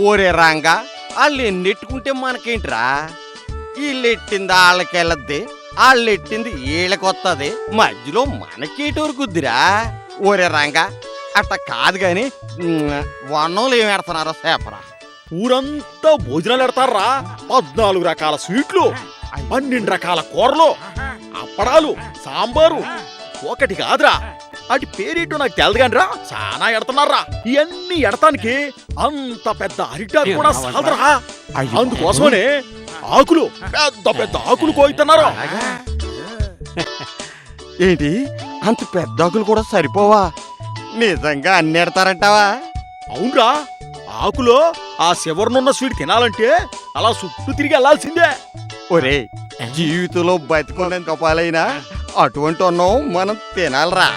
ఓరే రంగా వాళ్ళు ఎన్నెట్టుకుంటే మనకేంట్రా? వీళ్ళెట్టింది వాళ్ళకెళ్ళద్ది, వాళ్ళెట్టింది వీళ్ళకొత్తది, మధ్యలో మనకేటూరుకుద్దిరా. ఓరే రంగా అట్ట కాదు గాని వన్నంలో ఏం పెడుతున్నారో సేపరా. ఊరంతా భోజనాలు పెడతారా. 14 రకాల స్వీట్లు, 12 రకాల కూరలు, అప్పడాలు, సాంబారు. ఒకటి కాదురా, అటు పేరేటో నాకు తెలదు కానిరా, చాలా ఎడతన్నారా. ఇవన్నీ ఎడతానికి అంత పెద్ద అరిటాకు కూడా సాలదురా. అందుకోసమనే ఆకులు, పెద్ద పెద్ద ఆకులు కోయిస్తున్నారు. ఏంటి అంత పెద్ద ఆకులు కూడా సరిపోవా? నిజంగా అన్ని ఎడతారంటావా? అవునరా, ఆకులో ఆ శివరనున్న స్వీట్ తినాలంటే అలా చుట్టూ తిరిగి వెళ్లాల్సిందే. ఒరే, జీవితంలో బతికున్నంత పాలైనా అటువంటి అన్నం మనం తినాలరా.